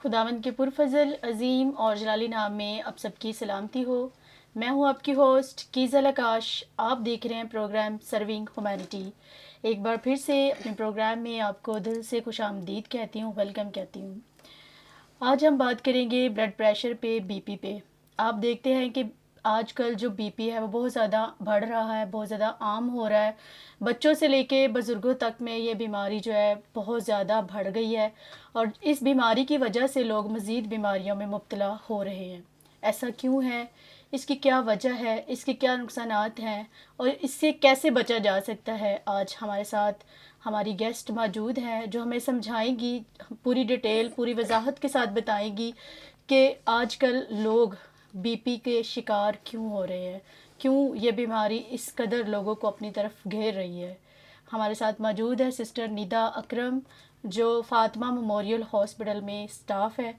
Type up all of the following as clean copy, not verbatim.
خداوند کے پرفضل عظیم اور جلالی نام میں آپ سب کی سلامتی ہو۔ میں ہوں آپ کی ہوسٹ کیزل آکاش۔ آپ دیکھ رہے ہیں پروگرام سرونگ ہیومینٹی۔ ایک بار پھر سے اپنے پروگرام میں آپ کو دل سے خوش آمدید کہتی ہوں، ویلکم کہتی ہوں۔ آج ہم بات کریں گے بلڈ پریشر پہ، بی پی پہ۔ آپ دیکھتے ہیں کہ آج کل جو بی پی ہے وہ بہت زیادہ بڑھ رہا ہے، بہت زیادہ عام ہو رہا ہے۔ بچوں سے لے کے بزرگوں تک میں یہ بیماری جو ہے بہت زیادہ بڑھ گئی ہے، اور اس بیماری کی وجہ سے لوگ مزید بیماریوں میں مبتلا ہو رہے ہیں۔ ایسا کیوں ہے؟ اس کی کیا وجہ ہے؟ اس کے کیا نقصانات ہیں؟ اور اس سے کیسے بچا جا سکتا ہے؟ آج ہمارے ساتھ ہماری گیسٹ موجود ہیں جو ہمیں سمجھائیں گی، پوری ڈیٹیل، پوری وضاحت کے ساتھ بتائیں گی کہ آج کل لوگ بی پی کے شکار کیوں ہو رہے ہیں، کیوں یہ بیماری اس قدر لوگوں کو اپنی طرف گھیر رہی ہے۔ ہمارے ساتھ موجود ہے سسٹر ندا اکرم، جو فاطمہ میموریل ہاسپٹل میں اسٹاف ہے،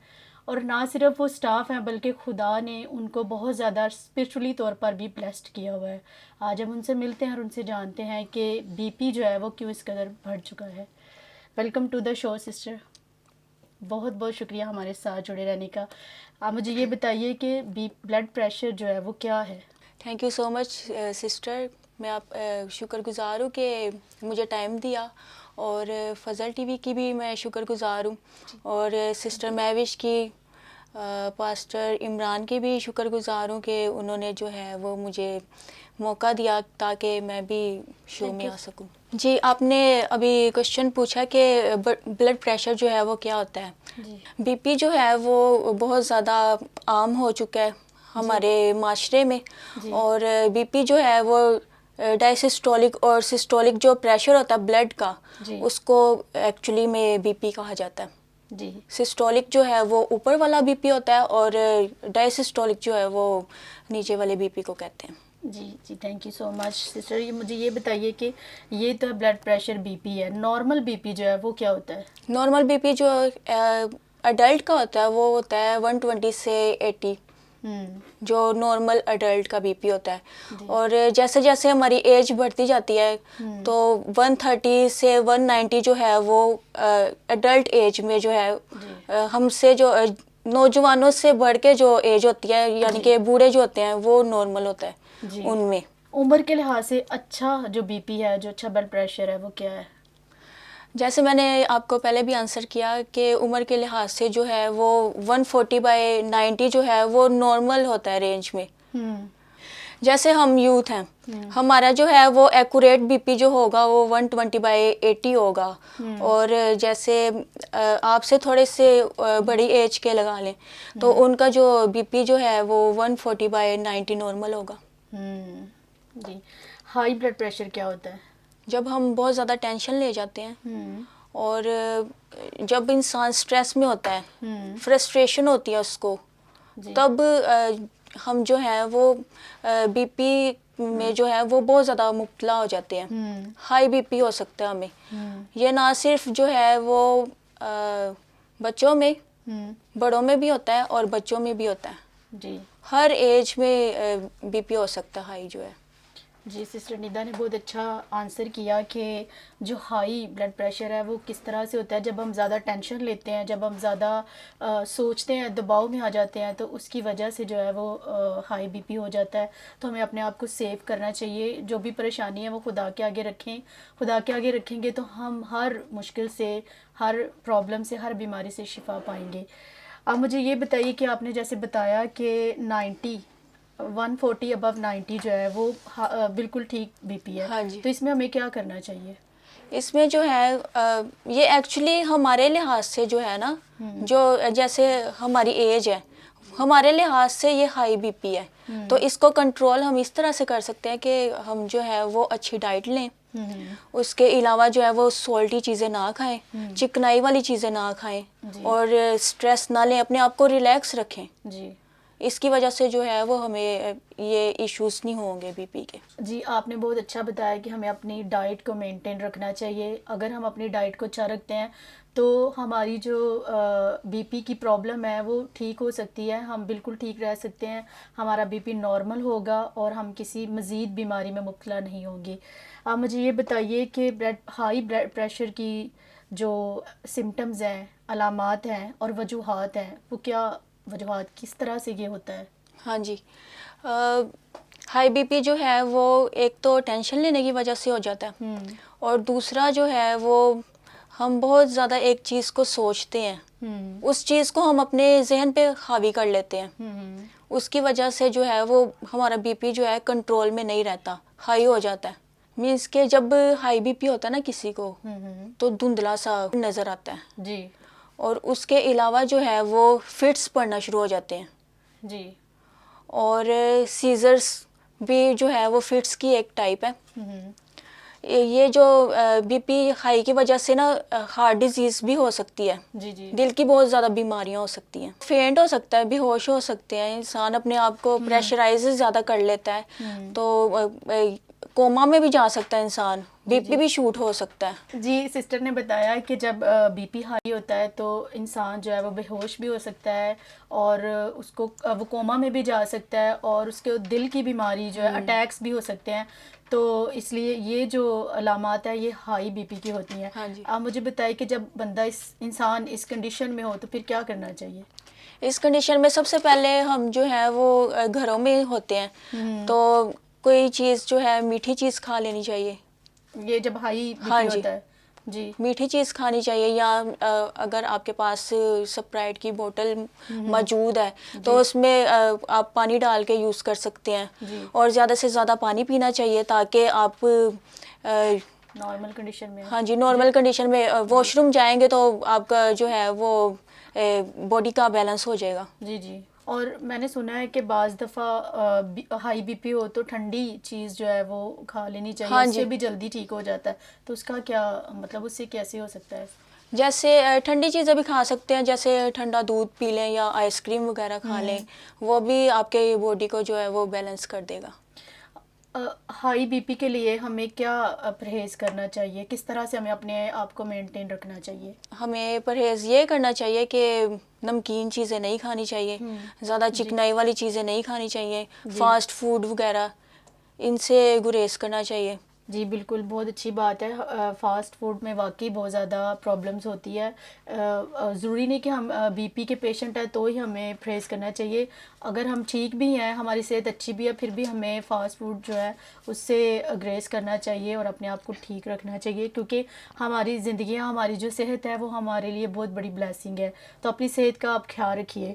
اور نہ صرف وہ اسٹاف ہیں بلکہ خدا نے ان کو بہت زیادہ اسپرچولی طور پر بھی بلیسڈ کیا ہوا ہے۔ آج ہم ان سے ملتے ہیں اور ان سے جانتے ہیں کہ بی پی جو ہے وہ کیوں اس قدر بڑھ چکا ہے۔ Welcome to the show sister, بہت بہت شکریہ ہمارے ساتھ جڑے رہنے کا۔ آپ مجھے یہ بتائیے کہ بلڈ پریشر جو ہے وہ کیا ہے؟ Thank you so much sister, میں آپ شکر گزار ہوں کہ مجھے ٹائم دیا، اور فضل ٹی وی کی بھی میں شکر گزار ہوں، اور سسٹر مہوش کی، پاسٹر عمران کی بھی شکر گزار ہوں کہ انہوں نے جو ہے وہ مجھے موقع دیا تاکہ میں بھی شو میں آ سکوں۔ جی، آپ نے ابھی کوشچن پوچھا کہ بلڈ پریشر جو ہے وہ کیا ہوتا ہے۔ جی بی پی جو ہے وہ بہت زیادہ عام ہو چکا ہے ہمارے معاشرے میں، جی اور بی پی جو ہے وہ ڈائسسٹولک اور سسٹولک جو پریشر ہوتا ہے بلڈ کا، جی اس کو ایکچولی میں بی پی کہا جاتا ہے۔ جی سسٹولک جو ہے وہ اوپر والا بی پی ہوتا ہے، اور ڈائسسٹولک جو ہے وہ نیچے والے بی پی کو کہتے ہیں۔ جی جی، thank you so much sister. یہ مجھے یہ بتائیے کہ یہ تو بلڈ پریشر بی پی ہے، نارمل بی پی جو ہے وہ کیا ہوتا ہے؟ نارمل بی پی جو اڈلٹ کا ہوتا ہے وہ ہوتا ہے 120 سے 80، جو نارمل اڈلٹ کا بی پی ہوتا ہے۔ جی اور جیسے جیسے ہماری ایج بڑھتی جاتی ہے تو 130 سے 190 جو ہے وہ اڈلٹ ایج میں جو ہے جی ہم سے جو نوجوانوں سے بڑھ کے جو ایج ہوتی ہے، یعنی کہ بوڑھے جو ہوتے ہیں، وہ نارمل ہوتا ہے جی، ان میں۔ عمر کے لحاظ سے اچھا جو بی پی ہے، جو اچھا بلڈ پریشر ہے وہ کیا ہے؟ جیسے میں نے آپ کو پہلے بھی آنسر کیا کہ عمر کے لحاظ سے جو ہے وہ 140/90 جو ہے وہ نارمل ہوتا ہے رینج میں۔ جیسے ہم یوتھ ہیں، ہمارا جو ہے وہ ایکوریٹ بی پی جو ہوگا وہ 120/80 ہوگا، اور جیسے آپ سے تھوڑے سے بڑی ایج کے لگا لیں تو ان کا جو بی پی جو ہے وہ 140/90 نارمل ہوگا۔ جی، ہائی بلڈ پریشر کیا ہوتا ہے؟ جب ہم بہت زیادہ ٹینشن لے جاتے ہیں، اور جب انسان سٹریس میں ہوتا ہے، فرسٹریشن ہوتی ہے اس کو، تب ہم جو ہے وہ بی پی میں جو ہے وہ بہت زیادہ مبتلا ہو جاتے ہیں۔ ہائی بی پی ہو سکتا ہے ہمیں۔ یہ نہ صرف جو ہے وہ بچوں میں، بڑوں میں بھی ہوتا ہے اور بچوں میں بھی ہوتا ہے۔ جی، ہر ایج میں بی پی ہو سکتا ہے ہائی جو ہے۔ جی، سسٹر ندا نے بہت اچھا آنسر کیا کہ جو ہائی بلڈ پریشر ہے وہ کس طرح سے ہوتا ہے۔ جب ہم زیادہ ٹینشن لیتے ہیں، جب ہم زیادہ سوچتے ہیں، دباؤ میں آ جاتے ہیں، تو اس کی وجہ سے جو ہے وہ ہائی بی پی ہو جاتا ہے۔ تو ہمیں اپنے آپ کو سیو کرنا چاہیے، جو بھی پریشانی ہے وہ خدا کے آگے رکھیں۔ خدا کے آگے رکھیں گے تو ہم ہر مشکل سے، ہر پرابلم سے، ہر بیماری سے شفا پائیں گے۔ اب مجھے یہ بتائیے کہ آپ نے جیسے بتایا کہ 140/90 جو ہے وہ بالکل ٹھیک بی پی ہے، ہاں جی، تو اس میں ہمیں کیا کرنا چاہیے؟ اس میں جو ہے یہ ایکچولی ہمارے لحاظ سے جو ہے نا، جو جیسے ہماری ایج ہے، ہمارے لحاظ سے یہ ہائی بی پی ہے، تو اس کو کنٹرول ہم اس طرح سے کر سکتے ہیں کہ ہم جو ہے وہ اچھی ڈائٹ لیں، اس کے علاوہ جو ہے وہ سالٹی چیزیں نہ کھائیں، چکنائی والی چیزیں نہ کھائیں، اور اسٹریس نہ لیں، اپنے آپ کو ریلیکس رکھیں۔ جی، اس کی وجہ سے جو ہے وہ ہمیں یہ ایشوز نہیں ہوں گے بی پی کے۔ جی، آپ نے بہت اچھا بتایا کہ ہمیں اپنی ڈائٹ کو مینٹین رکھنا چاہیے۔ اگر ہم اپنی ڈائٹ کو اچھا رکھتے ہیں تو ہماری جو بی پی کی پرابلم ہے وہ ٹھیک ہو سکتی ہے، ہم بالکل ٹھیک رہ سکتے ہیں، ہمارا بی پی نارمل ہوگا اور ہم کسی مزید بیماری میں مبتلا نہیں ہوں گے۔ آپ مجھے یہ بتائیے کہ ہائی بلڈ پریشر کی جو سمٹمز ہیں، علامات ہیں اور وجوہات ہیں، وہ کیا وجوہات، کس طرح سے یہ ہوتا ہے؟ ہاں جی، ہائی بی پی جو ہے وہ ایک تو ٹینشن لینے کی وجہ سے ہو جاتا ہے، اور دوسرا جو ہے وہ ہم بہت زیادہ ایک چیز کو سوچتے ہیں، اس چیز کو ہم اپنے ذہن پہ حاوی کر لیتے ہیں، اس کی وجہ سے جو ہے وہ ہمارا بی پی جو ہے کنٹرول میں نہیں رہتا، ہائی ہو جاتا ہے. مینس کہ جب ہائی بی پی ہوتا ہے نا کسی کو تو دھندلا سا نظر آتا ہے جی. اور اس کے علاوہ جو ہے وہ فٹس پڑنا شروع ہو جاتے ہیں جی. اور سیزرس بھی جو ہے وہ فٹس کی ایک ٹائپ ہے. یہ جو بی پی ہائی کی وجہ سے نا ہارٹ ڈیزیز بھی ہو سکتی ہے، جی. جی. دل کی بہت زیادہ بیماریاں ہو سکتی ہیں، فینٹ ہو سکتا ہے، بے ہوش ہو سکتے ہیں، انسان اپنے آپ کو پریشرائز زیادہ کر لیتا ہے تو کوما میں بھی جا سکتا ہے انسان، بی پی بھی شوٹ ہو سکتا ہے. جی، سسٹر نے بتایا کہ جب بی پی ہائی ہوتا ہے تو انسان جو ہے وہ بے ہوش بھی ہو سکتا ہے اور اس کو وہ کوما میں بھی جا سکتا ہے اور اس کے دل کی بیماری جو ہے اٹیکس بھی ہو سکتے ہیں. تو اس لیے یہ جو علامات ہیں یہ ہائی بی پی کی ہوتی ہیں. ہاں جی، آپ مجھے بتائیں کہ جب بندہ انسان اس کنڈیشن میں ہو تو پھر کیا کرنا چاہیے؟ اس کنڈیشن میں سب سے پہلے ہم جو ہے وہ گھروں میں ہوتے ہیں تو کوئی چیز جو ہے میٹھی چیز کھا لینی چاہیے. یہ جب ہائی بی ہاں پی جی، ہوتا ہے. جی. میٹھی چیز کھانی چاہیے، یا اگر آپ کے پاس سپرائٹ کی بوتل موجود ہے تو اس میں آپ پانی ڈال کے یوز کر سکتے ہیں، اور زیادہ سے زیادہ پانی پینا چاہیے تاکہ آپ نارمل کنڈیشن میں. ہاں جی، نارمل کنڈیشن میں واش روم جائیں گے تو آپ کا جو ہے وہ باڈی کا بیلنس ہو جائے گا. جی. جی. اور میں نے سنا ہے کہ بعض دفعہ ہائی بی پی ہو تو ٹھنڈی چیز جو ہے وہ کھا لینی چاہیے، ہاں اس سے جی، بھی جلدی ٹھیک ہو جاتا ہے. تو اس کا کیا مطلب، اس سے کیسے ہو سکتا ہے؟ جیسے ٹھنڈی چیزیں بھی کھا سکتے ہیں، جیسے ٹھنڈا دودھ پی لیں یا آئس کریم وغیرہ کھا لیں، وہ بھی آپ کے باڈی کو جو ہے وہ بیلنس کر دے گا. ہائی بی پی کے لیے ہمیں کیا پرہیز کرنا چاہیے؟ کس طرح سے ہمیں اپنے آپ کو مینٹین رکھنا چاہیے؟ ہمیں پرہیز یہ کرنا چاہیے کہ نمکین چیزیں نہیں کھانی چاہیے، زیادہ چکنائی والی چیزیں نہیں کھانی چاہیے، فاسٹ فوڈ وغیرہ ان سے گریز کرنا چاہیے. جی بالکل، بہت اچھی بات ہے. فاسٹ فوڈ میں واقعی بہت زیادہ پرابلمس ہوتی ہے. ضروری نہیں کہ ہم بی پی کے پیشنٹ ہیں تو ہی ہمیں پرہیز کرنا چاہیے. اگر ہم ٹھیک بھی ہیں، ہماری صحت اچھی بھی ہے، پھر بھی ہمیں فاسٹ فوڈ جو ہے اس سے گریز کرنا چاہیے اور اپنے آپ کو ٹھیک رکھنا چاہیے، کیونکہ ہماری زندگیاں، ہماری جو صحت ہے وہ ہمارے لیے بہت بڑی بلیسنگ ہے. تو اپنی صحت کا آپ خیال رکھیے.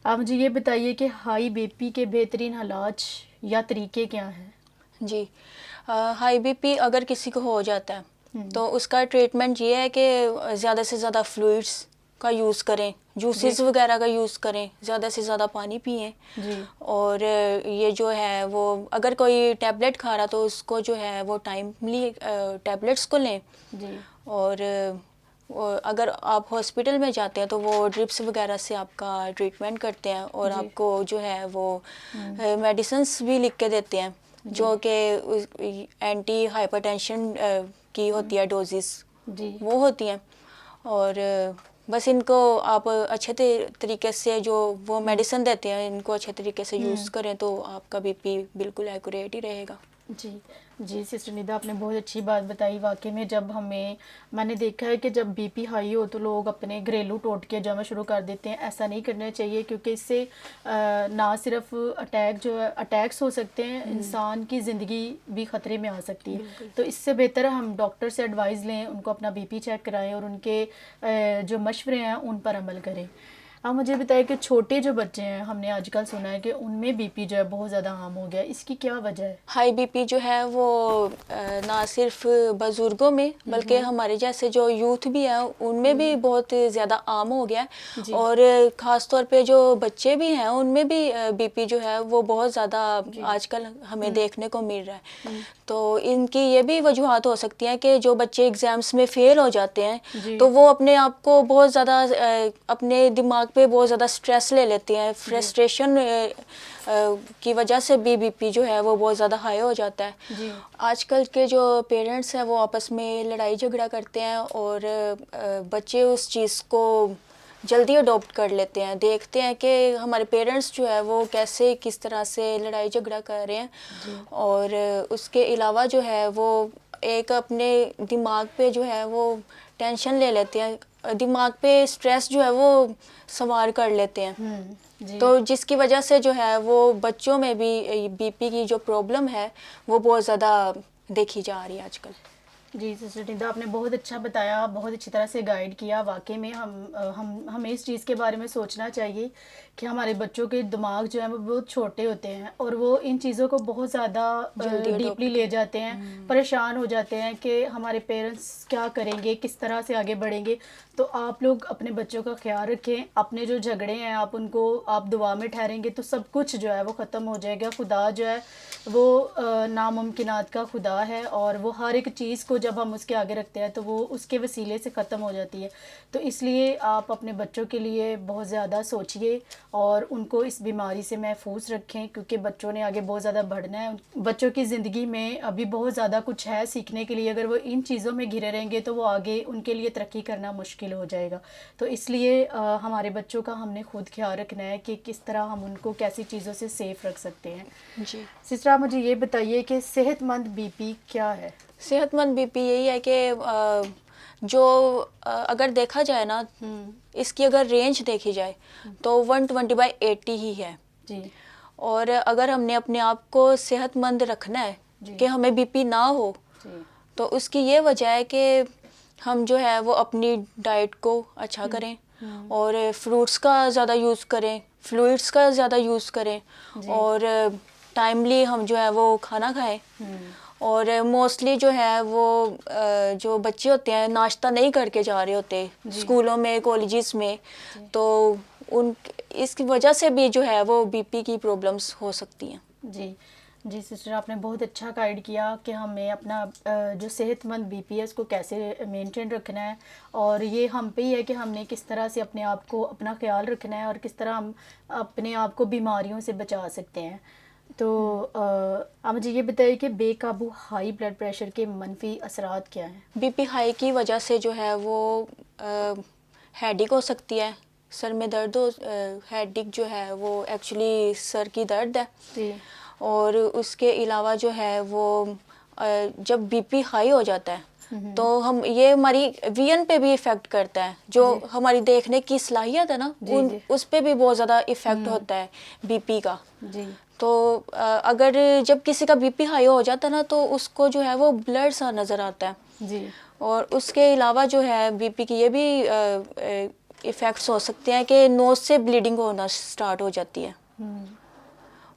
آپ مجھے یہ بتائیے کہ ہائی بی پی کے بہترین علاج یا طریقے کیا ہیں؟ جی، ہائی بی پی اگر کسی کو ہو جاتا ہے تو اس کا ٹریٹمنٹ یہ ہے کہ زیادہ سے زیادہ فلوئڈس کا یوز کریں، جوسز وغیرہ کا یوز کریں، زیادہ سے زیادہ پانی پئیں. جی. اور یہ جو ہے وہ اگر کوئی ٹیبلٹ کھا رہا تو اس کو جو ہے وہ ٹائملی ٹیبلٹس کو لیں. جی. اور اگر آپ ہاسپٹل میں جاتے ہیں تو وہ ڈرپس وغیرہ سے آپ کا ٹریٹمنٹ کرتے ہیں اور آپ کو جو ہے وہ میڈیسنس بھی لکھ کے دیتے ہیں جو کہ اینٹی ہائپر ٹینشن کی ہوتی ہے ڈوزز، جی. وہ ہوتی ہیں. اور بس ان کو آپ اچھے طریقے سے جو وہ میڈیسن دیتے ہیں ان کو اچھے طریقے سے یوز کریں تو آپ کا بی پی بالکل ایکوریٹ ہی رہے گا. جی. جی سسٹر ندا، آپ نے بہت اچھی بات بتائی. واقعی میں جب میں نے دیکھا ہے کہ جب بی پی ہائی ہو تو لوگ اپنے گھریلو ٹوٹکے جمع شروع کر دیتے ہیں. ایسا نہیں کرنا چاہیے کیونکہ اس سے نہ صرف اٹیکس ہو سکتے ہیں، انسان کی زندگی بھی خطرے میں آ سکتی ہے. تو اس سے بہتر ہے ہم ڈاکٹر سے ایڈوائز لیں، ان کو اپنا بی پی چیک کرائیں اور ان کے جو مشورے ہیں ان پر عمل کریں. آپ مجھے بتائیں کہ چھوٹے جو بچے ہیں، ہم نے آج کل سنا ہے کہ ان میں بی پی جو ہے بہت زیادہ عام ہو گیا، اس کی کیا وجہ ہے؟ ہائی بی پی جو ہے وہ نہ صرف بزرگوں میں بلکہ ہمارے جیسے جو یوتھ بھی ہیں ان میں بھی بہت زیادہ عام ہو گیا ہے. جی. اور خاص طور پہ جو بچے بھی ہیں ان میں بھی بی پی جو ہے وہ بہت زیادہ آج کل ہمیں دیکھنے کو مل رہا ہے. تو ان کی یہ بھی وجوہات ہو سکتی ہیں کہ جو بچے ایگزامس میں فیل ہو جاتے ہیں تو وہ اپنے آپ کو بہت زیادہ اپنے دماغ پہ بہت زیادہ اسٹریس لے لیتے ہیں، فرسٹریشن کی وجہ سے بھی بی پی جو ہے وہ بہت زیادہ ہائی ہو جاتا ہے. جی. آج کل کے جو پیرنٹس ہیں وہ آپس میں لڑائی جھگڑا کرتے ہیں اور بچے اس چیز کو جلدی اڈاپٹ کر لیتے ہیں، دیکھتے ہیں کہ ہمارے پیرنٹس جو ہے وہ کیسے کس طرح سے لڑائی جھگڑا کر رہے ہیں. اور اس کے علاوہ جو ہے وہ ایک اپنے دماغ پہ جو ہے وہ ٹینشن لے لیتے ہیں، دماغ پہ اسٹریس جو ہے وہ سوار کر لیتے ہیں، جی تو جس کی وجہ سے جو ہے وہ بچوں میں بھی بی پی کی جو پرابلم ہے وہ بہت زیادہ دیکھی جا رہی ہے آج کل۔ جی سسٹر ٹندا، آپ نے بہت اچھا بتایا، بہت اچھی طرح سے گائیڈ کیا۔ واقعی میں ہمیں اس چیز کے بارے میں سوچنا چاہیے کہ ہمارے بچوں کے دماغ جو ہیں وہ بہت چھوٹے ہوتے ہیں اور وہ ان چیزوں کو بہت زیادہ جلدی ڈیپلی اڈاپٹ لے جاتے ہیں، پریشان ہو جاتے ہیں کہ ہمارے پیرنٹس کیا کریں گے، کس طرح سے آگے بڑھیں گے۔ تو آپ لوگ اپنے بچوں کا خیال رکھیں، اپنے جو جھگڑے ہیں آپ ان کو آپ دعا میں ٹھہریں گے تو سب کچھ جو ہے وہ ختم ہو جائے گا۔ خدا جو ہے وہ ناممکنات کا خدا ہے، اور وہ ہر ایک چیز کو جب ہم اس کے آگے رکھتے ہیں تو وہ اس کے وسیلے سے ختم ہو جاتی ہے۔ تو اس لیے آپ اپنے بچوں کے لیے بہت زیادہ سوچئے اور ان کو اس بیماری سے محفوظ رکھیں، کیونکہ بچوں نے آگے بہت زیادہ بڑھنا ہے۔ بچوں کی زندگی میں ابھی بہت زیادہ کچھ ہے سیکھنے کے لیے، اگر وہ ان چیزوں میں گھرے رہیں گے تو وہ آگے ان کے لیے ترقی کرنا مشکل ہو جائے گا۔ تو اس لیے ہمارے بچوں کا ہم نے خود خیال رکھنا ہے کہ کس طرح ہم ان کو کیسی چیزوں سے سیف رکھ سکتے ہیں۔ جی، سسٹر آپ مجھے یہ بتائیے کہ صحت مند بی پی کیا ہے؟ صحت مند بی پی یہی ہے کہ جو اگر دیکھا جائے نا، اس کی اگر رینج دیکھی جائے تو 120/80 ہی ہے۔ جی اور اگر ہم نے اپنے آپ کو صحت مند رکھنا ہے جی کہ ہمیں بی پی نہ ہو، جی تو اس کی یہ وجہ ہے کہ ہم جو ہے وہ اپنی ڈائٹ کو اچھا کریں اور فروٹس کا زیادہ یوز کریں، فلوئڈس کا زیادہ یوز کریں، جی اور ٹائملی ہم جو ہے وہ کھانا کھائیں۔ اور موسٹلی جو ہے وہ جو بچے ہوتے ہیں ناشتہ نہیں کر کے جا رہے ہوتے اسکولوں میں، کالجز میں، تو اس کی وجہ سے بھی جو ہے وہ بی پی کی پرابلمس ہو سکتی ہیں۔ جی جی سسٹر، آپ نے بہت اچھا گائیڈ کیا کہ ہمیں اپنا جو صحت مند بی پی ہے اس کو کیسے مینٹین رکھنا ہے، اور یہ ہم پہ ہی ہے کہ ہم نے کس طرح سے اپنے آپ کو اپنا خیال رکھنا ہے اور کس طرح ہم اپنے آپ کو بیماریوں سے بچا سکتے ہیں۔ تو آپ مجھے یہ بتائیے کہ بے قابو ہائی بلڈ پریشر کے منفی اثرات کیا ہیں؟ بی پی ہائی کی وجہ سے جو ہے وہ ہیڈیک ہو سکتی ہے، سر میں درد ہیڈیک جو ہے وہ ایکچولی سر کی درد ہے۔ جی اور اس کے علاوہ جو ہے وہ جب بی پی ہائی ہو جاتا ہے تو یہ ہماری وین پہ بھی ایفیکٹ کرتا ہے، جو ہماری دیکھنے کی صلاحیت ہے نا، جی جی اس پہ بھی بہت زیادہ ایفیکٹ ہوتا ہے بی پی کا۔ جی تو اگر جب کسی کا بی پی ہائی ہو جاتا ہے نا تو اس کو جو ہے وہ بلڈ سا نظر آتا ہے، جی اور اس کے علاوہ جو ہے بی پی کی یہ بھی ایفیکٹس ہو سکتے ہیں کہ نوز سے بلیڈنگ ہونا سٹارٹ ہو جاتی ہے،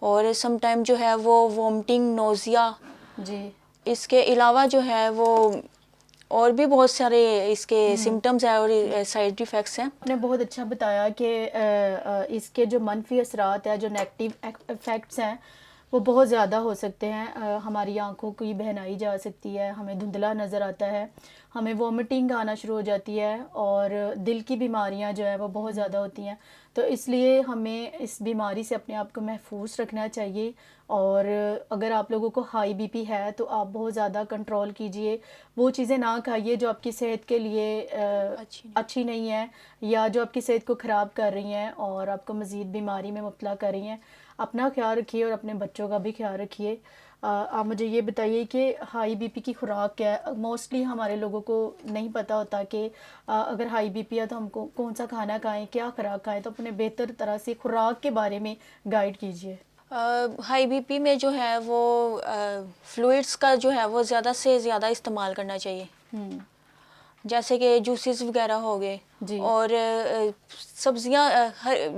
اور سم ٹائم جو ہے وہ وومٹنگ، نوزیا۔ جی اس کے علاوہ جو ہے وہ اور بھی بہت سارے اس کے سمٹمز ہیں اور سائیڈ ایفیکٹس ہیں۔ آپ نے بہت اچھا بتایا کہ اس کے جو منفی اثرات ہیں، جو نیگیٹو ایفیکٹس ہیں، وہ بہت زیادہ ہو سکتے ہیں۔ ہماری آنکھوں کی بہنائی جا سکتی ہے، ہمیں دھندلا نظر آتا ہے، ہمیں وومٹنگ آنا شروع ہو جاتی ہے، اور دل کی بیماریاں جو ہے وہ بہت زیادہ ہوتی ہیں۔ تو اس لیے ہمیں اس بیماری سے اپنے آپ کو محفوظ رکھنا چاہیے، اور اگر آپ لوگوں کو ہائی بی پی ہے تو آپ بہت زیادہ کنٹرول کیجئے، وہ چیزیں نہ کھائیے جو آپ کی صحت کے لیے اچھی نہیں ہے، یا جو آپ کی صحت کو خراب کر رہی ہیں اور آپ کو مزید بیماری میں مبتلا کر رہی ہیں۔ اپنا خیال رکھیے اور اپنے بچوں کا بھی خیال رکھیے۔ آپ مجھے یہ بتائیے کہ ہائی بی پی کی خوراک کیا ہے؟ موسٹلی ہمارے لوگوں کو نہیں پتہ ہوتا کہ اگر ہائی بی پی ہے تو ہم کو کون سا کھانا کھائیں، کیا خوراک کھائیں، تو اپنے بہتر طرح سے خوراک کے بارے میں گائیڈ کیجیے۔ ہائی بی پی میں جو ہے وہ فلوئڈس کا جو ہے وہ زیادہ سے زیادہ استعمال کرنا چاہیے، جیسے کہ جوسز وغیرہ ہو گئے، جی اور سبزیاں،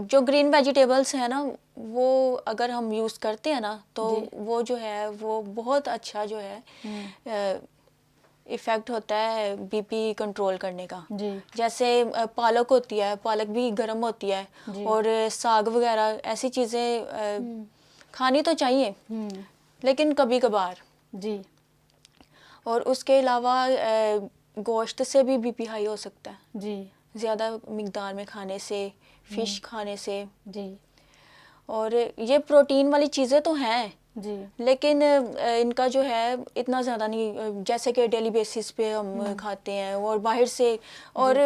جو گرین ویجیٹیبلس ہیں نا، وہ اگر ہم یوز کرتے ہیں نا تو جی وہ جو ہے وہ بہت اچھا جو ہے ایفیکٹ ہوتا ہے بی پی کنٹرول کرنے کا۔ جی جیسے پالک ہوتی ہے، پالک بھی گرم ہوتی ہے، جی اور ساگ وغیرہ ایسی چیزیں کھانی تو چاہیے لیکن کبھی کبھار۔ جی اور اس کے علاوہ گوشت سے بھی بی پی ہائی ہو سکتا ہے، جی زیادہ مقدار میں کھانے سے، فش کھانے سے۔ جی اور یہ پروٹین والی چیزیں تو ہیں جی لیکن ان کا جو ہے اتنا زیادہ نہیں، جیسے کہ ڈیلی بیسس پہ ہم کھاتے ہیں اور باہر سے، اور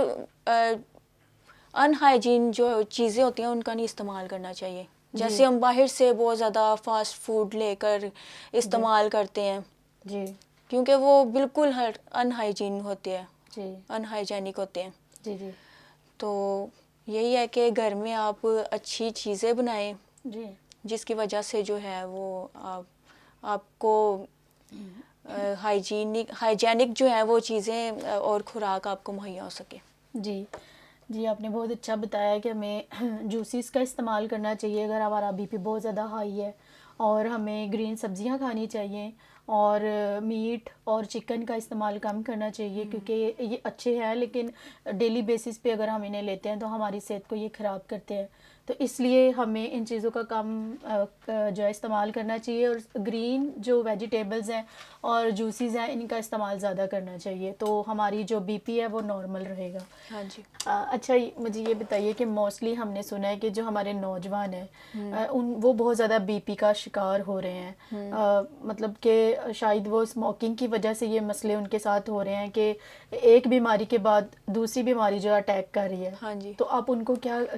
ان ہائیجین جو چیزیں ہوتی ہیں ان کا نہیں استعمال کرنا چاہیے۔ جیسے ہم باہر سے بہت زیادہ فاسٹ فوڈ لے کر استعمال کرتے ہیں، جی کیونکہ وہ بالکل ان ہائیجین ہوتے ہیں، جی انہائیجینک ہوتے ہیں. جی جی تو یہی ہے کہ گھر میں آپ اچھی چیزیں بنائیں جی جس کی وجہ سے جو ہے وہ آپ کو ہائیجینک جو ہے وہ چیزیں اور خوراک آپ کو مہیا ہو سکے. جی جی آپ نے بہت اچھا بتایا کہ ہمیں جوسیز کا استعمال کرنا چاہیے اگر ہمارا بی پی بہت زیادہ ہائی ہے, اور ہمیں گرین سبزیاں کھانی چاہیے, اور میٹ اور چکن کا استعمال کم کرنا چاہیے کیونکہ یہ اچھے ہیں لیکن ڈیلی بیسس پہ اگر ہم انہیں لیتے ہیں تو ہماری صحت کو یہ خراب کرتے ہیں. تو اس لیے ہمیں ان چیزوں کا کم جو ہے استعمال کرنا چاہیے, اور گرین جو ویجیٹیبلز ہیں اور جوسیز ہیں ان کا استعمال زیادہ کرنا چاہیے, تو ہماری جو بی پی ہے وہ نارمل رہے گا. ہاں جی. اچھا مجھے یہ بتائیے کہ موسٹلی ہم نے سنا ہے کہ جو ہمارے نوجوان ہیں وہ بہت زیادہ بی پی کا شکار ہو رہے ہیں, مطلب کہ شاید وہ اسموکنگ کی وجہ سے یہ مسئلے ان کے ساتھ ہو رہے ہیں کہ ایک بیماری کے بعد دوسری بیماری جو اٹیک کر رہی ہے. ہاں جی. تو آپ ان کو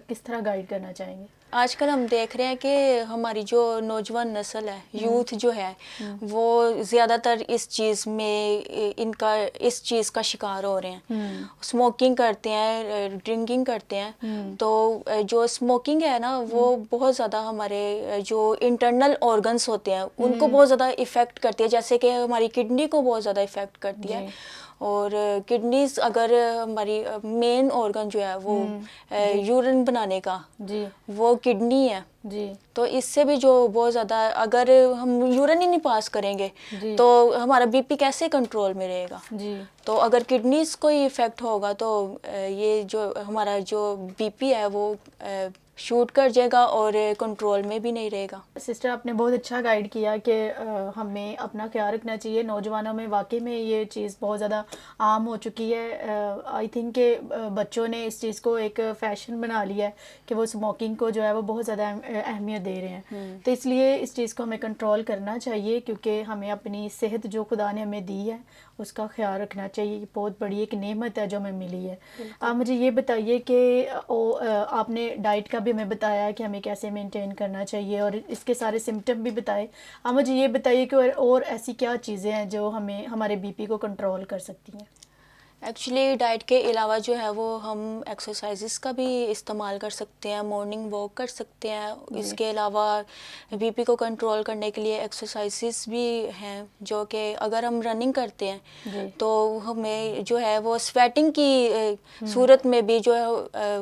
کس طرح گائیڈ کرنا چاہیں گے؟ آج کل ہم دیکھ رہے ہیں کہ ہماری جو نوجوان نسل ہے, یوتھ جو ہے وہ زیادہ تر اس چیز کا شکار ہو رہے ہیں. اسموکنگ کرتے ہیں, ڈرنکنگ کرتے ہیں. تو جو اسموکنگ ہے نا وہ بہت زیادہ ہمارے جو انٹرنل آرگنس ہوتے ہیں ان کو بہت زیادہ افیکٹ کرتی ہے, جیسے کہ ہماری کڈنی کو بہت زیادہ افیکٹ کرتی ہے. اور کڈنیز اگر ہماری مین آرگن جو ہے وہ یورین بنانے کا وہ کڈنی ہے. تو اس سے بھی جو بہت زیادہ اگر ہم یورین ہی نہیں پاس کریں گے تو ہمارا بی پی کیسے کنٹرول میں رہے گا. تو اگر کڈنیز کو ہی افیکٹ ہوگا تو یہ جو ہمارا جو بی پی ہے وہ شوٹ کر جائے گا اور کنٹرول میں بھی نہیں رہے گا. سسٹر آپ نے بہت اچھا گائیڈ کیا کہ ہمیں اپنا خیال رکھنا چاہیے. نوجوانوں میں واقعی میں یہ چیز بہت زیادہ عام ہو چکی ہے. آئی تھنک کہ بچوں نے اس چیز کو ایک فیشن بنا لیا ہے کہ وہ اسموکنگ کو جو ہے وہ بہت زیادہ اہمیت دے رہے ہیں. تو اس لیے اس چیز کو ہمیں کنٹرول کرنا چاہیے کیونکہ ہمیں اپنی صحت جو خدا نے ہمیں دی ہے اس کا خیال رکھنا چاہیے. یہ بہت بڑی ایک نعمت ہے جو ہمیں ملی ہے. آپ مجھے یہ بتائیے کہ آپ نے ڈائٹ کا بھی ہمیں بتایا کہ ہمیں کیسے مینٹین کرنا چاہیے اور اس کے سارے سمٹم بھی بتائے. آپ مجھے یہ بتائیے کہ اور ایسی کیا چیزیں ہیں جو ہمیں ہمارے بی پی کو کنٹرول کر سکتی ہیں؟ ایکچولی ڈائٹ کے علاوہ جو ہے وہ ہم ایکسرسائزز کا بھی استعمال کر سکتے ہیں, مارننگ واک کر سکتے ہیں. اس کے علاوہ بی پی کو کنٹرول کرنے کے لیے ایکسرسائزز بھی ہیں جو کہ اگر ہم رننگ کرتے ہیں تو ہمیں جو ہے وہ سویٹنگ کی صورت میں بھی جو ہے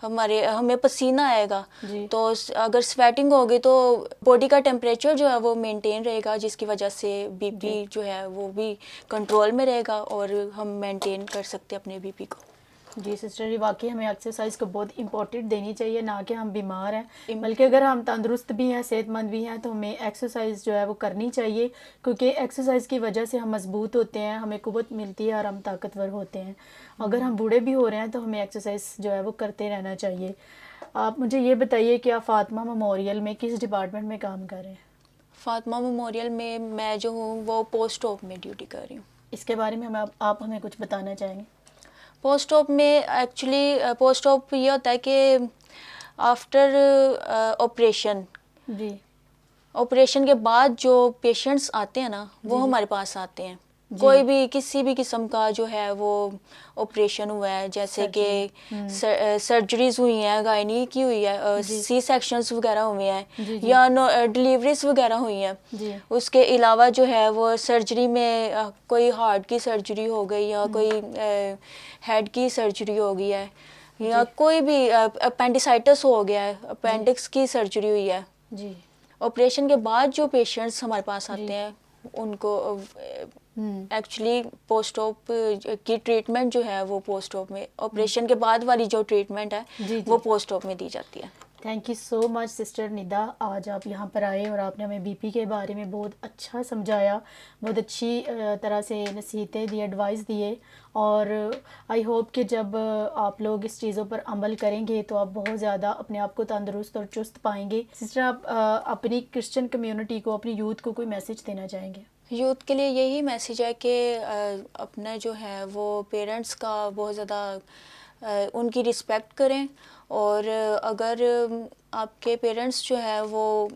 ہمیں پسینہ آئے گا. تو اگر سویٹنگ ہوگی تو باڈی کا ٹیمپریچر جو ہے وہ مینٹین رہے گا جس کی وجہ سے بی پی جو ہے وہ بھی کنٹرول میں رہے گا اور ہم مینٹین کر سکتے ہیں اپنے بی پی کو. جی سسٹر, یہ واقعی ہمیں ایکسرسائز کو بہت امپورٹنٹ دینی چاہیے, نہ کہ ہم بیمار ہیں بلکہ اگر ہم تندرست بھی ہیں, صحت مند بھی ہیں تو ہمیں ایکسرسائز جو ہے وہ کرنی چاہیے کیونکہ ایکسرسائز کی وجہ سے ہم مضبوط ہوتے ہیں, ہمیں قوت ملتی ہے اور ہم طاقتور ہوتے ہیں. اگر ہم بوڑھے بھی ہو رہے ہیں تو ہمیں ایکسرسائز جو ہے وہ کرتے رہنا چاہیے. آپ مجھے یہ بتائیے کہ آپ فاطمہ میموریل میں کس ڈپارٹمنٹ میں کام کر رہے ہیں؟ فاطمہ میموریل میں جو ہوں وہ پوسٹ آپ میں ڈیوٹی کر رہی ہوں. اس کے بارے میں آپ ہمیں کچھ بتانا چاہیں گے؟ پوسٹ آپ میں ایکچولی پوسٹ آپ یہ ہوتا ہے کہ آفٹر آپریشن کے بعد جو پیشنٹس آتے ہیں نا وہ ہمارے پاس آتے ہیں. کوئی بھی کسی بھی قسم کا جو ہے وہ آپریشن ہوا ہے, جیسے کہ سرجریز ہوئی ہیں, گائنی کی ہوئی ہے, سی سیکشنز وغیرہ ہوئے ہیں یا ڈلیوریز وغیرہ ہوئی ہیں. اس کے علاوہ جو ہے وہ سرجری میں کوئی ہارٹ کی سرجری ہو گئی یا کوئی ہیڈ کی سرجری ہو گئی ہے یا کوئی بھی اپینڈیسائٹس ہو گیا ہے, اپینڈکس کی سرجری ہوئی ہے. آپریشن کے بعد جو پیشنٹس ہمارے پاس آتے ہیں ان کو ایکچولی پوسٹ آپ کی ٹریٹمنٹ جو ہے وہ پوسٹ آپ میں, آپریشن کے بعد والی جو ٹریٹمنٹ ہے وہ پوسٹ آپ میں دی جاتی ہے. Thank you so much sister Nida, آج آپ یہاں پر آئے اور آپ نے ہمیں بی پی کے بارے میں بہت اچھا سمجھایا, بہت اچھی طرح سے نصیحتیں دی, ایڈوائس دیے, اور آئی ہوپ کہ جب آپ لوگ اس چیزوں پر عمل کریں گے تو آپ بہت زیادہ اپنے آپ کو تندرست اور چست پائیں گے. سسٹر آپ اپنی کرسچن کمیونٹی کو, اپنی یوتھ کو کوئی میسج دینا چاہیں گے؟ یوتھ کے لیے یہی میسیج ہے کہ اپنا جو ہے وہ پیرنٹس کا بہت زیادہ ان کی رسپیکٹ کریں, اور اگر آپ کے پیرنٹس جو ہے وہ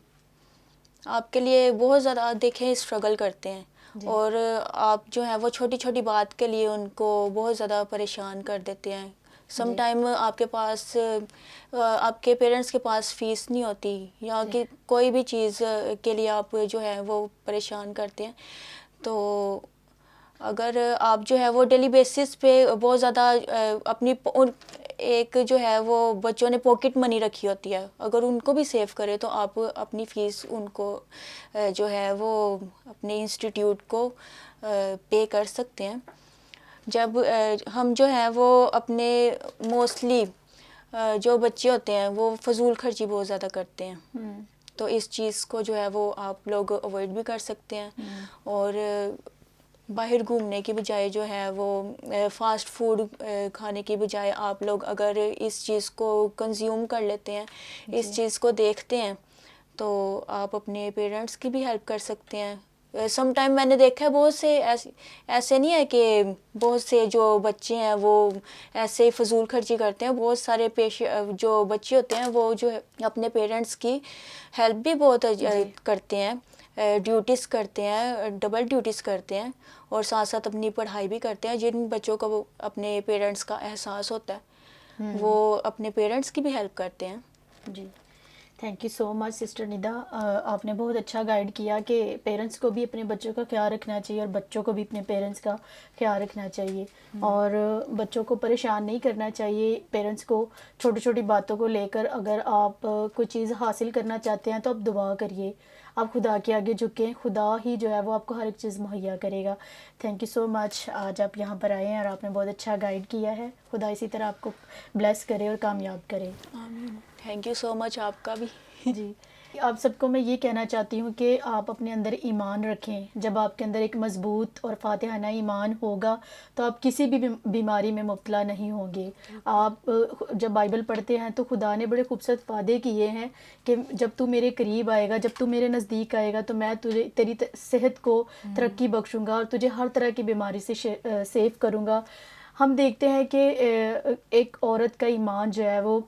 آپ کے لیے بہت زیادہ دیکھیں اسٹرگل کرتے ہیں اور آپ جو ہیں وہ چھوٹی چھوٹی بات کے لیے ان کو بہت زیادہ پریشان کر دیتے ہیں. سم ٹائم آپ کے پاس آپ کے پیرنٹس کے پاس فیس نہیں ہوتی یا کہ کوئی بھی چیز کے لیے آپ جو ہے وہ پریشان کرتے ہیں. تو اگر آپ جو ہے وہ ڈیلی بیسس پہ بہت زیادہ اپنی ایک جو ہے وہ بچوں نے پاکٹ منی رکھی ہوتی ہے, اگر ان کو بھی سیو کرے تو آپ اپنی فیس ان کو جو ہے وہ اپنے انسٹیٹیوٹ کو پے کر سکتے ہیں. جب ہم جو ہے وہ اپنے موسٹلی جو بچے ہوتے ہیں وہ فضول خرچی بہت زیادہ کرتے ہیں, تو اس چیز کو جو ہے وہ آپ لوگ اوائڈ بھی کر سکتے ہیں. اور باہر گھومنے کی بجائے جو ہے وہ فاسٹ فوڈ کھانے کی بجائے آپ لوگ اگر اس چیز کو کنزیوم کر لیتے ہیں, اس چیز کو دیکھتے ہیں, تو آپ اپنے پیرنٹس کی بھی ہیلپ کر سکتے ہیں. سم ٹائم میں نے دیکھا ہے بہت سے ایسے نہیں ہے کہ بہت سے جو بچے ہیں وہ ایسے فضول خرچی کرتے ہیں. بہت سارے جو بچے ہوتے ہیں وہ جو اپنے پیرنٹس کی ہیلپ بھی بہت کرتے ہیں, ڈیوٹیز کرتے ہیں, ڈبل ڈیوٹیز کرتے ہیں, اور ساتھ ساتھ اپنی پڑھائی بھی کرتے ہیں. جن بچوں کو اپنے پیرنٹس کا احساس ہوتا ہے وہ اپنے پیرنٹس کی بھی ہیلپ کرتے ہیں. جی, thank you so much sister Nida. آپ نے بہت اچھا گائیڈ کیا کہ پیرنٹس کو بھی اپنے بچوں کا خیال رکھنا چاہیے اور بچوں کو بھی اپنے پیرنٹس کا خیال رکھنا چاہیے, اور بچوں کو پریشان نہیں کرنا چاہیے. پیرنٹس کو چھوٹی چھوٹی باتوں کو لے کر اگر آپ کوئی چیز حاصل کرنا چاہتے ہیں تو آپ دعا کریے, آپ خدا کے آگے جھکیں, خدا ہی جو ہے وہ آپ کو ہر ایک چیز مہیا کرے گا. تھینک یو سو مچ, آج آپ یہاں پر آئے ہیں اور آپ نے بہت اچھا گائیڈ کیا ہے. خدا اسی طرح آپ کو بلیس کرے اور کامیاب کرے. تھینک یو سو مچ, آپ کا بھی. جی, آپ سب کو میں یہ کہنا چاہتی ہوں کہ آپ اپنے اندر ایمان رکھیں. جب آپ کے اندر ایک مضبوط اور فاتحانہ ایمان ہوگا تو آپ کسی بھی بیماری میں مبتلا نہیں ہوں گے. آپ جب بائبل پڑھتے ہیں تو خدا نے بڑے خوبصورت وعدے کیے ہیں کہ جب تو میرے قریب آئے گا, جب تو میرے نزدیک آئے گا تو میں تجھے تیری صحت کو ترقی بخشوں گا اور تجھے ہر طرح کی بیماری سے سیف کروں گا. ہم دیکھتے ہیں کہ ایک عورت کا ایمان جو ہے وہ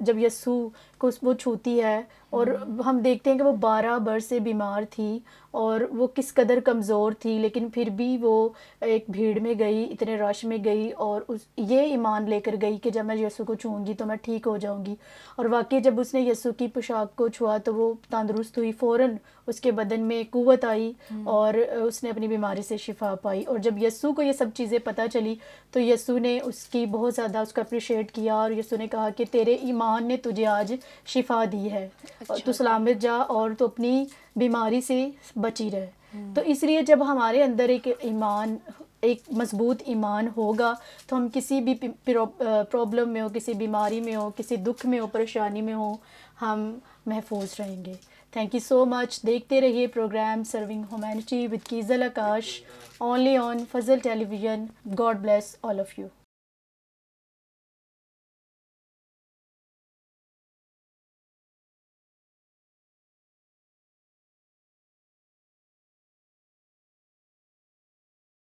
جب یسوع کو وہ چھوتی ہے, اور ہم دیکھتے ہیں کہ وہ 12 برس سے بیمار تھی اور وہ کس قدر کمزور تھی, لیکن پھر بھی وہ ایک بھیڑ میں گئی, اتنے رش میں گئی, اور یہ ایمان لے کر گئی کہ جب میں یسوع کو چھوؤں گی تو میں ٹھیک ہو جاؤں گی. اور واقعی جب اس نے یسوع کی پوشاک کو چھوا تو وہ تندرست ہوئی, فوراً اس کے بدن میں قوت آئی اور اس نے اپنی بیماری سے شفا پائی. اور جب یسوع کو یہ سب چیزیں پتہ چلی تو یسوع نے اس کی بہت زیادہ اس کو اپریشیٹ کیا, اور یسوع نے کہا کہ تیرے ایمان نے تجھے آج شفا دی ہے, اور تو سلامت جا اور تو اپنی بیماری سے بچی رہے. تو اس لیے جب ہمارے اندر ایک مضبوط ایمان ہوگا تو ہم کسی بھی پرابلم میں ہو, کسی بیماری میں ہو, کسی دکھ میں ہو, پریشانی میں ہو, ہم محفوظ رہیں گے. Thank you so much. دیکھتے رہیے پروگرام سرونگ ہیومینٹی وتھ کیزل Akash, only on Fazal television. God bless all of you.